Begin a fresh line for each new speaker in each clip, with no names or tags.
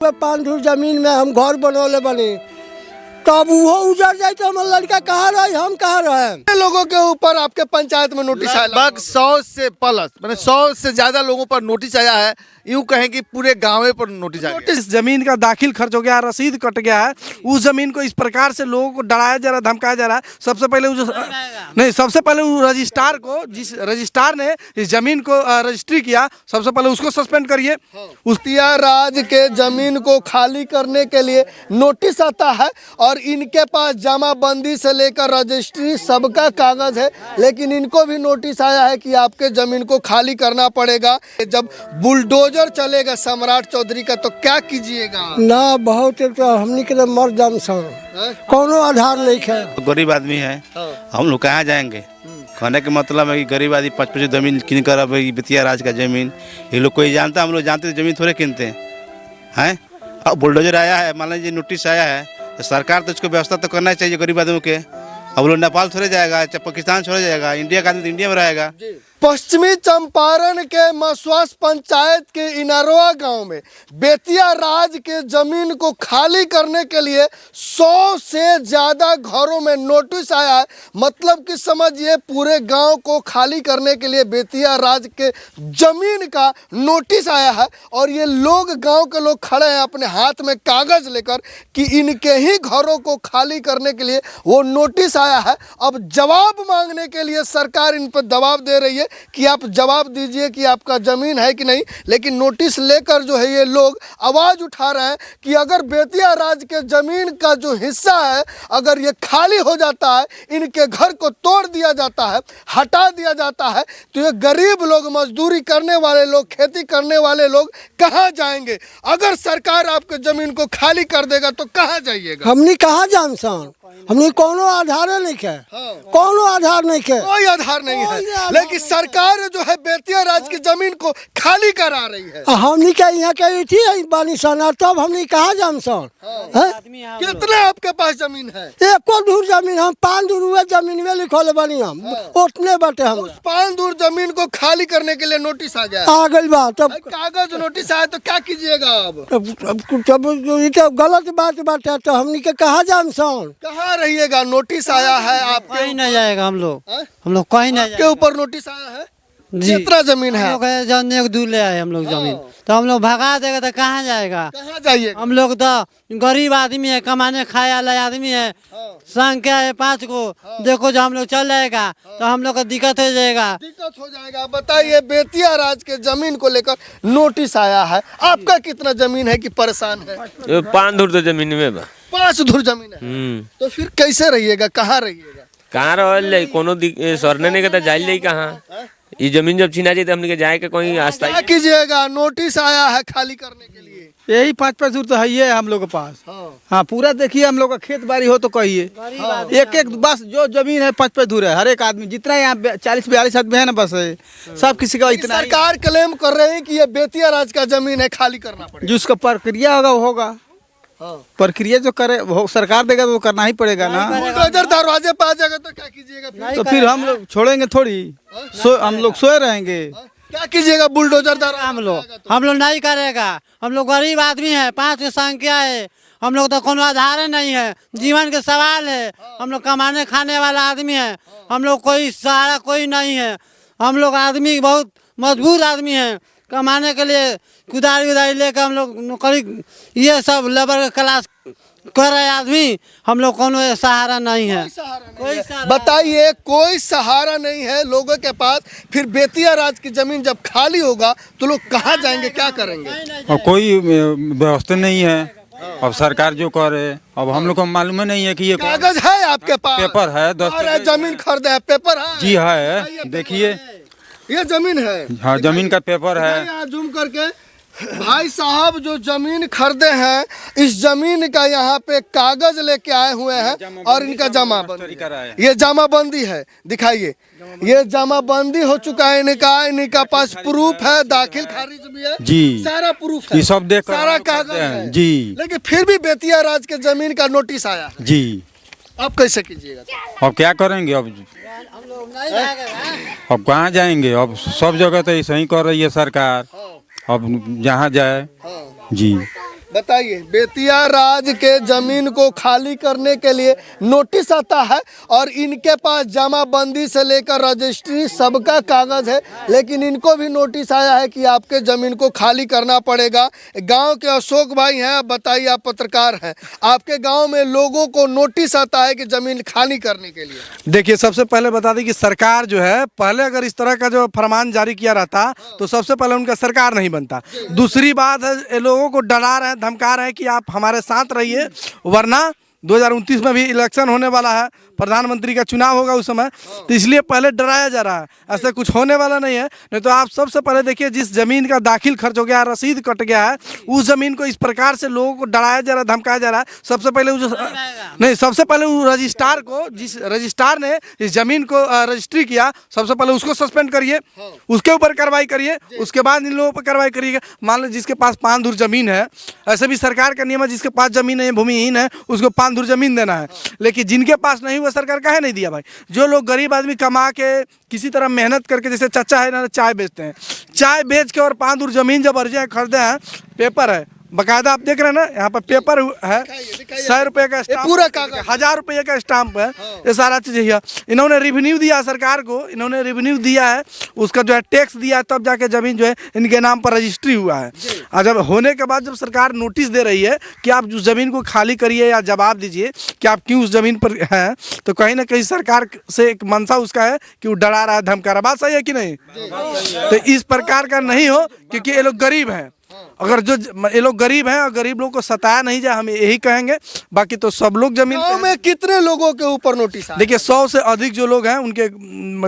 5 धूर जमीन में हम घर बनौले बनी, तब वो उजड़ जाए तो हमारा लड़का कहाँ रहे, हम कहाँ रहे।
लोगों के ऊपर आपके पंचायत में नोटिस आया,
लगभग 100 से प्लस मैंने 100 से ज्यादा लोगों पर नोटिस आया है। यूं कहें कि पूरे गांव पर नोटिस आया है।
इस जमीन का दाखिल खर्च हो गया, रसीद कट गया है। उस जमीन को इस प्रकार से लोगों को डराया जा रहा है, धमकाया जा रहा है। सबसे पहले उस रजिस्ट्रार को, जिस रजिस्ट्रार ने इस जमीन को रजिस्ट्री किया, सबसे पहले उसको सस्पेंड करिए।
मुफ्तिया राज के जमीन को खाली करने के लिए नोटिस आता है और इनके पास जमाबंदी से लेकर रजिस्ट्री सबका कागज है, लेकिन इनको भी नोटिस आया है कि आपके जमीन को खाली करना पड़ेगा। जब बुलडोजर चलेगा सम्राट चौधरी का तो क्या कीजिएगा?
ना बहुत तो हमनी के मर जान कोनो आधार नहीं है।
गरीब आदमी है, हम लोग कहाँ जाएंगे? कहने का मतलब है कि गरीब आदमी 5-5 जमीन किन कर, अब बेतिया राज का जमीन ये लोग कोई जानता, हम लोग जानते जमीन थोड़े किनते हैं। अब बुलडोजर आया है, मान लीजिए नोटिस आया है, तो सरकार तो इसको व्यवस्था तो करना चाहिए गरीब आदमियों के। अब लोग नेपाल छोड़े जाएगा, चाहे पाकिस्तान छोड़े जाएगा, इंडिया का आदमी तो इंडिया में रहेगा।
पश्चिमी चंपारण के मसवास पंचायत के इनरवा गांव में बेतिया राज के जमीन को खाली करने के लिए 100 से ज्यादा घरों में नोटिस आया है। मतलब कि समझिए पूरे गांव को खाली करने के लिए बेतिया राज के जमीन का नोटिस आया है और ये लोग, गांव के लोग खड़े हैं अपने हाथ में कागज लेकर कि इनके ही घरों को खाली करने के लिए वो नोटिस आया है। अब जवाब मांगने के लिए सरकार इन पर दबाव दे रही है कि आप जवाब दीजिए कि आपका जमीन है कि नहीं, लेकिन नोटिस लेकर जो है ये लोग आवाज उठा रहे हैं कि अगर बेतिया राज के जमीन का जो हिस्सा है अगर ये खाली हो जाता है, इनके घर को तोड़ दिया जाता है, हटा दिया जाता है, तो ये गरीब लोग, मजदूरी करने वाले लोग, खेती करने वाले लोग कहाँ जाएंगे? अगर सरकार आपके जमीन को खाली कर देगा तो कहाँ जाइएगा?
हमनी कहाँ जान सन, हमनी कोनो आधार नहीं है। कोनो आधार नहीं है,
कोई आधार नहीं है, लेकिन सरकार जो है बेतिया राज की जमीन को खाली करा रही है।
हमनी के यहाँ के थी बानी सन, तब हमनी कहाँ जान सन।
कितना आपके पास जमीन है?
1 धूर जमीन, हम 5 धूर हुए जमीन में लिखोले बनी, हम उतने बटे हम।
5 धूर जमीन को खाली करने के लिए नोटिस आ गया,
आ गई बात। तब
कागज नोटिस आया तो क्या कीजिएगा?
अब गलत बात बाटे तो हमनी के कहाँ जान सन।
कहाँ रहिएगा? नोटिस आया है आपके,
कहीं नहीं जाएगा। हम लोग कहीं नहीं
के ऊपर नोटिस आया है।
जी।
कितना जमीन है?
जाने दूर ले आए हम लोग जमीन, तो हम लोग भगा देगा तो कहाँ जाएगा?
कहाँ जाइए?
हम लोग तो गरीब आदमी है, कमाने खाए वाला आदमी है, संख्या है 5 को। देखो जो हम लोग चल जाएगा तो हम लोग को दिक्कत हो जाएगा।
दिक्कत हो जाएगा। बताइए, बेतिया राज के जमीन को लेकर नोटिस आया है, आपका कितना जमीन है कि परेशान है?
5 धूर तो जमीन में
5 धूर जमीन है, तो फिर कैसे रहिएगा? कहाँ रहिएगा?
कहाँ रह कोनो सरने नहीं कहता जाइल कहाँ? ये जमीन जब छीना जाए तो हमने जाए के कोई आस्था
क्या कीजिएगा? नोटिस आया है खाली करने के लिए।
यही 5-5 धूर तो है ही है हम लोग के पास। हाँ, पूरा देखिए, हम लोग का खेत बाड़ी हो तो कहिए, एक बस जो जमीन है 5-5 धूर है। हर एक आदमी जितना यहाँ 40-42 आदमी है ना, बस है सब किसी का इतना।
सरकार क्लेम कर रहे हैं कि ये बेतिया राज का जमीन है, खाली करना पड़ेगा।
जिसका प्रक्रिया होगा वो होगा। प्रक्रिया जो करे वो सरकार देगा तो करना ही पड़ेगा ना।
बुलडोजर दरवाजे पे आ जाएगा तो क्या कीजिएगा फिर?
तो फिर हम लोग छोड़ेंगे थोड़ी, हम लोग सोए रहेंगे।
क्या कीजिएगा? बुलडोजर दरवाजे
हम लोग नहीं करेगा। हम लोग गरीब आदमी है, 5 की संख्या है, हम लोग तो कोनो आधार नहीं है, जीवन के सवाल है। हम लोग कमाने खाने वाला आदमी है, हम लोग कोई सहारा कोई नहीं है। हम लोग आदमी बहुत मजबूर आदमी है, कमाने के लिए कुदारी लेकर हम लोग नौकरी ये सब लेबर क्लास कर रहे आदमी। हम लोग कोनो सहारा नहीं है, कोई सहारा।
बताइए, कोई सहारा नहीं है लोगों के पास। फिर बेतिया राज की जमीन जब खाली होगा तो लोग कहाँ जाएंगे, क्या करेंगे?
और कोई व्यवस्था नहीं है। अब सरकार जो करे, अब हम लोग को मालूम नहीं है कि ये
कागज है आपके पास?
पेपर है,
जमीन खरीदे है, पेपर है?
जी है, देखिए
ये जमीन है।
हाँ, जमीन का पेपर है।
यहाँ जूम करके भाई साहब जो जमीन खरीदे हैं, इस जमीन का यहाँ पे कागज लेके आए हुए हैं और इनका जमाबंदी, ये जमाबंदी है। दिखाइए, ये जमाबंदी हो चुका है इनका पास प्रूफ है, दाखिल खारिज भी है
जी,
सारा प्रूफ है,
ये सब देख
सारा कागज है
जी।
लेकिन फिर भी बेतिया राज के जमीन का नोटिस आया है
जी।
अब कैसे कीजिएगा?
अब क्या करेंगे? अब कहाँ जाएंगे? अब सब जगह तो ऐसे ही कर रही है सरकार। अब जहाँ जाए जी।
बताइए, बेतिया राज के जमीन को खाली करने के लिए नोटिस आता है और इनके पास जमाबंदी से लेकर रजिस्ट्री सबका कागज है, लेकिन इनको भी नोटिस आया है कि आपके जमीन को खाली करना पड़ेगा। गांव के अशोक भाई हैं, बताइए, आप पत्रकार हैं, आपके गांव में लोगों को नोटिस आता है कि जमीन खाली करने के लिए।
देखिए, सबसे पहले बता दें कि सरकार जो है, पहले अगर इस तरह का जो फरमान जारी किया रहता तो सबसे पहले उनका सरकार नहीं बनता। दूसरी बात है, ये लोगों को डरा रहे हैं, धमका रहे हैं कि आप हमारे साथ रहिए, वरना 2029 में भी इलेक्शन होने वाला है, प्रधानमंत्री का चुनाव होगा उस समय, तो इसलिए पहले डराया जा रहा है। ऐसा कुछ होने वाला नहीं है। नहीं तो आप सबसे पहले देखिए, जिस जमीन का दाखिल खर्च हो गया, रसीद कट गया है, उस जमीन को इस प्रकार से लोगों को डराया जा रहा है, धमकाया जा रहा है। सबसे पहले रजिस्ट्रार को, जिस रजिस्ट्रार ने इस जमीन को रजिस्ट्री किया, सबसे पहले उसको सस्पेंड करिए, उसके ऊपर कार्रवाई करिए, उसके बाद इन लोगों पर कार्रवाई करिएगा। मान लो जिसके पास 5 धुर जमीन है, ऐसे भी सरकार का नियम है, जिसके पास जमीन है, भूमिहीन है, उसको 5 धुर जमीन देना है। लेकिन जिनके पास नहीं हुआ, सरकार काहे नहीं दिया भाई? जो लोग गरीब आदमी कमा के किसी तरह मेहनत करके, जैसे चाचा है ना, चाय बेचते हैं, चाय बेच के और 5 धुर जमीन जब अर्जियाँ खरीदे हैं, पेपर है बकायदा, आप देख रहे हैं ना, यहाँ पर पेपर है, 100 रुपये का स्टाम्प,
पूरा कागज,
1000 रुपये का स्टाम्प है, ये सारा चीज़ है। इन्होंने रेवेन्यू दिया सरकार को, इन्होंने रेवेन्यू दिया है, उसका जो है टैक्स दिया, तब जाके जमीन जो है इनके नाम पर रजिस्ट्री हुआ है। और जब होने के बाद जब सरकार नोटिस दे रही है कि आप उस जमीन को खाली करिए या जवाब दीजिए कि आप क्यों उस जमीन पर हैं, तो कहीं ना कहीं सरकार से एक मंशा उसका है कि वो डरा रहा है, धमका रहा है। बात सही है कि नहीं? तो इस प्रकार का नहीं हो, क्योंकि ये लोग गरीब हैं। अगर जो ये लोग गरीब हैं और गरीब लोगों को सताया नहीं जाए, हम यही कहेंगे। बाकी तो सब लोग जमीन
में कितने लोगों के ऊपर नोटिस आया?
देखिए, 100 से अधिक जो लोग हैं, उनके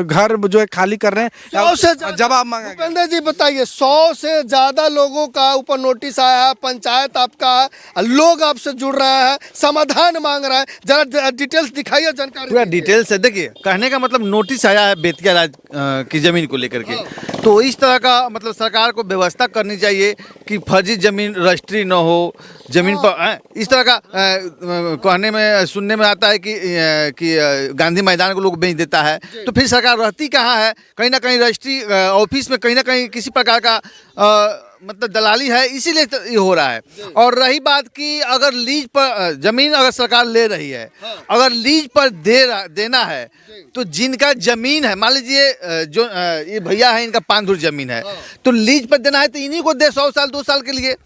घर जो है खाली कर रहे हैं,
100 से
जवाब मांगा।
भूपेंद्र जी बताइए, 100 से ज्यादा लोगों का ऊपर नोटिस आया है, पंचायत आपका है, लोग आपसे जुड़ रहे हैं, समाधान मांग रहे हैं, जरा डिटेल्स दिखाइए, जानकारी
पूरा डिटेल्स है। देखिए, कहने का मतलब नोटिस आया है बेतिया राज की जमीन को लेकर के, तो इस तरह का मतलब सरकार को व्यवस्था करनी चाहिए कि फर्जी जमीन रजिस्ट्री न हो जमीन पर। इस तरह का कहने में सुनने में आता है कि गांधी मैदान को लोग बेच देता है, तो फिर सरकार रहती कहाँ है? कहीं ना कहीं रजिस्ट्री ऑफिस में कहीं ना कहीं किसी प्रकार का मतलब दलाली है, इसीलिए तो ये हो रहा है। और रही बात कि अगर लीज पर जमीन अगर सरकार ले रही है, अगर लीज पर देना है, तो जिनका जमीन है, मान लीजिए जो ये भैया है, इनका 5 धुर जमीन है, तो लीज पर देना है तो इन्हीं को दे 100 साल 2 साल के लिए।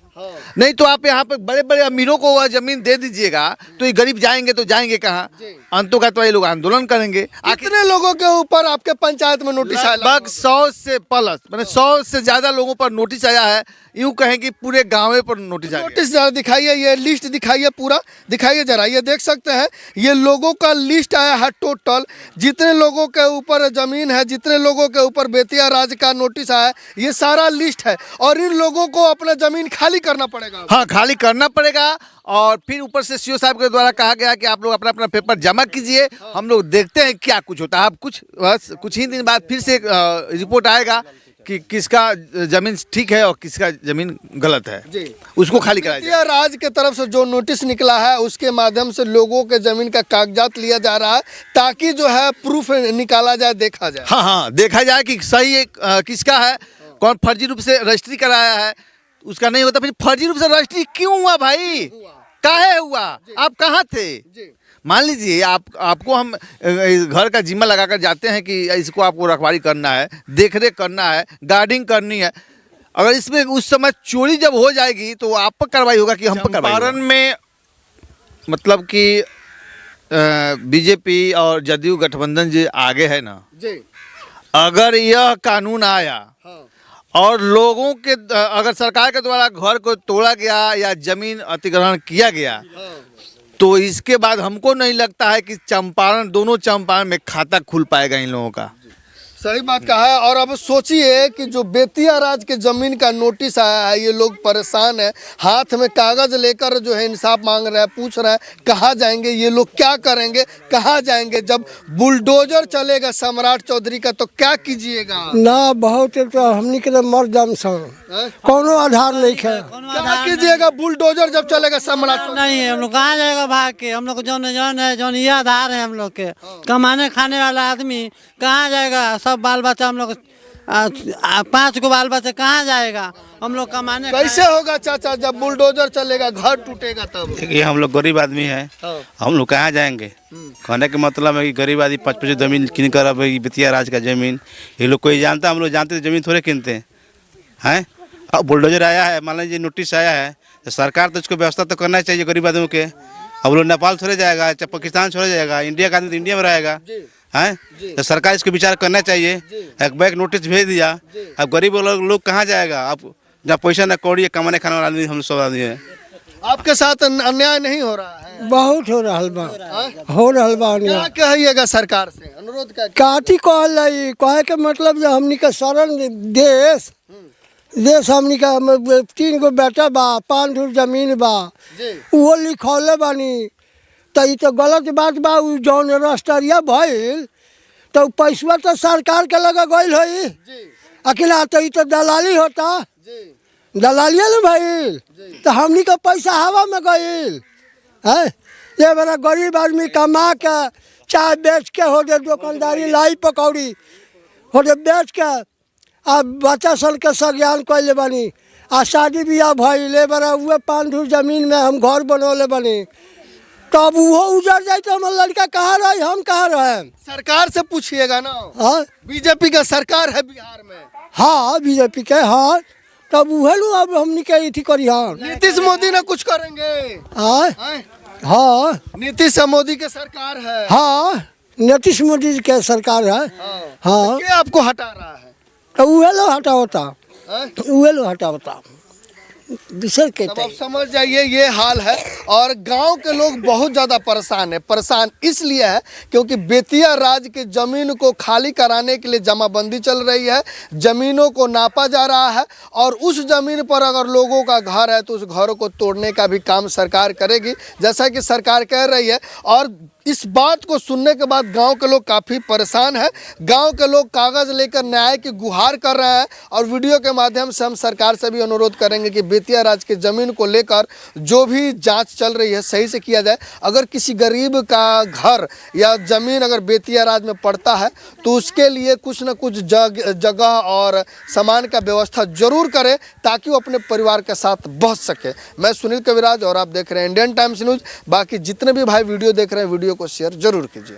नहीं तो आप यहाँ पे बड़े बड़े अमीरों को वह जमीन दे दीजिएगा, तो ये गरीब जाएंगे तो जाएंगे कहाँ? अंतों का तो ये लोग आंदोलन करेंगे।
कितने लोगों के ऊपर आपके पंचायत में नोटिस आया?
लगभग 100 से प्लस, मैंने 100 से ज्यादा लोगों पर नोटिस आया है। यूं कहें कि पूरे गाँव पर नोटिस आया।
नोटिस जरा दिखाइए, ये लिस्ट दिखाइए, पूरा दिखाइए जरा। ये देख सकते हैं, ये लोगों का लिस्ट आया है टोटल, जितने लोगों के ऊपर जमीन है, जितने लोगों के ऊपर बेतिया राज का नोटिस आया, ये सारा लिस्ट है। और इन लोगों को अपना जमीन खाली करना पड़ेगा।
हाँ, खाली करना पड़ेगा। और फिर ऊपर से सीओ साहब के द्वारा कहा गया कि आप लोग अपना अपना पेपर जमा कीजिए, हम लोग देखते हैं क्या कुछ होता है। अब कुछ ही दिन बाद फिर से रिपोर्ट आएगा कि किसका जमीन ठीक है और किसका जमीन गलत है, उसको खाली कराया जाए।
बेतिया राज के तरफ से जो नोटिस निकला है, उसके माध्यम से लोगों के जमीन का कागजात लिया जा रहा है, ताकि जो है प्रूफ निकाला जाए, देखा जाए।
हाँ, देखा जाए कि सही किसका है, कौन फर्जी रूप से रजिस्ट्री कराया है, उसका नहीं होता। फिर फर्जी रूप से रजिस्ट्री क्यों हुआ भाई? काहे हुआ? आप कहाँ थे? मान लीजिए आपको हम घर का जिम्मा लगाकर जाते हैं कि इसको आपको रखवाली करना है, देखरेख करना है, गार्डिंग करनी है। अगर इसमें उस समय चोरी जब हो जाएगी तो आप पर कार्रवाई होगा कि हम पर कार्रवाई होगा। में मतलब कि बीजेपी और जदयू गठबंधन जो आगे है ना, अगर यह कानून आया और लोगों के अगर सरकार के द्वारा घर को तोड़ा गया या जमीन अतिक्रमण किया गया, तो इसके बाद हमको नहीं लगता है कि दोनों चंपारण में खाता खुल पाएगा इन लोगों का।
सही बात कहा है। और अब सोचिए कि जो बेतिया राज के जमीन का नोटिस आया है, ये लोग परेशान है, हाथ में कागज लेकर जो है इंसाफ मांग रहे हैं, पूछ रहे हैं कहाँ जाएंगे ये लोग, क्या करेंगे, कहाँ जाएंगे? जब बुलडोजर चलेगा सम्राट चौधरी का, तो क्या कीजिएगा?
ना बहुत तो हमनी के मर जाम सब, कोनो आधार नहीं है।
क्या कीजिएगा बुलडोजर जब चलेगा सम्राट?
नहीं है, हम लोग कहाँ जाएगा भाग के? हम लोग जौन है, जौन ये आधार है हम लोग के, कमाने खाने वाला आदमी कहाँ जाएगा? सब बाल बच्चा हम लोग पाँच को बाल बच्चे कहाँ जाएगा? हम लोग कमाने
कैसे होगा चाचा जब बुलडोजर चलेगा घर टूटेगा तब?
ये हम लोग गरीब आदमी हैं, हम लोग कहाँ जाएंगे? कहने का मतलब है कि गरीब आदमी 5-5 जमीन किन कर अब बेतिया राज का ज़मीन ये लोग कोई जानता, हम लोग जानते ज़मीन थोड़े किनते हैं। अब बुलडोजर आया है, मान लीजिए नोटिस आया है, तो सरकार तो इसको व्यवस्था तो करना चाहिए गरीब आदमियों के। अब लोग नेपाल छोड़े जाएगा, चाहे पाकिस्तान छोड़े जाएगा, इंडिया का आदमी तो इंडिया में रहेगा हैं, तो सरकार इसको विचार करना चाहिए। एक बैग नोटिस भेज दिया, अब गरीब लोग कहाँ जाएगा? आप जहाँ पैसा न कौड़ी कमाने खाने वाला आदमी हम सब आदमी है।
आपके साथ अन्याय नहीं हो रहा है?
बहुत हो रहा बा, हो रहा बा अन्याय।
क्या कहिएगा सरकार से? अनुरोध क्या?
काटी कहल रही कहे के मतलब जो हमनी का शरण देश हमनी का 3 गो बेटा बा, 5 धुर जमीन बा, वो लिखौले बानी। तो ये तो गलत बात बा। जौन रजिस्टरिया भइल तो पैसा तो सरकार के लगा गइल है, अकेला तो ये तो दलाली होता, दलालिया न भइल, तो हमनी का पैसा हवा में गइल है। ये बड़ा गरीब आदमी कमा के चाय बेच के हो दे दुकानदारी लाई पकौड़ी हो दे बेच के अब बच्चा सन के सज्ञान कैले बनी आ शादी ब्याह भइले बड़ा हुए 5 धुर जमीन में हम घर बनौले बनी। तब वो उजड़ जाए तो हमारा लड़का कहाँ रहे, हम कहाँ रहे?
सरकार से पूछिएगा ना।
हाँ
बीजेपी का सरकार है बिहार में।
हाँ बीजेपी के। हाँ तब वह लो अब हमनी के इथी करी। हाँ
नीतीश मोदी ना कुछ करेंगे?
हाँ
हैं?
हाँ
नीतीश मोदी के सरकार है।
हाँ नीतीश मोदी के सरकार है। हाँ
क्या आपको हटा रहा है?
तो वह लो हटावता,
हैं?
वह लो हटावता दूसर के।
तब आप समझ जाइए ये हाल है। और गांव के लोग बहुत ज़्यादा परेशान है। परेशान इसलिए है क्योंकि बेतिया राज के ज़मीन को खाली कराने के लिए जमाबंदी चल रही है, ज़मीनों को नापा जा रहा है और उस ज़मीन पर अगर लोगों का घर है तो उस घरों को तोड़ने का भी काम सरकार करेगी, जैसा कि सरकार कह रही है। और इस बात को सुनने के बाद गांव के लोग काफ़ी परेशान हैं। गांव के लोग कागज़ लेकर न्याय की गुहार कर रहे हैं और वीडियो के माध्यम से हम सरकार से भी अनुरोध करेंगे कि बेतिया राज के ज़मीन को लेकर जो भी जांच चल रही है सही से किया जाए। अगर किसी गरीब का घर या ज़मीन अगर बेतिया राज में पड़ता है तो उसके लिए कुछ न कुछ जगह और सामान का व्यवस्था जरूर करें ताकि वो अपने परिवार के साथ बच सके। मैं सुनील कविराज और आप देख रहे हैं इंडियन टाइम्स न्यूज़। बाकी जितने भी भाई वीडियो देख रहे हैं वीडियो को शेयर जरूर कीजिए।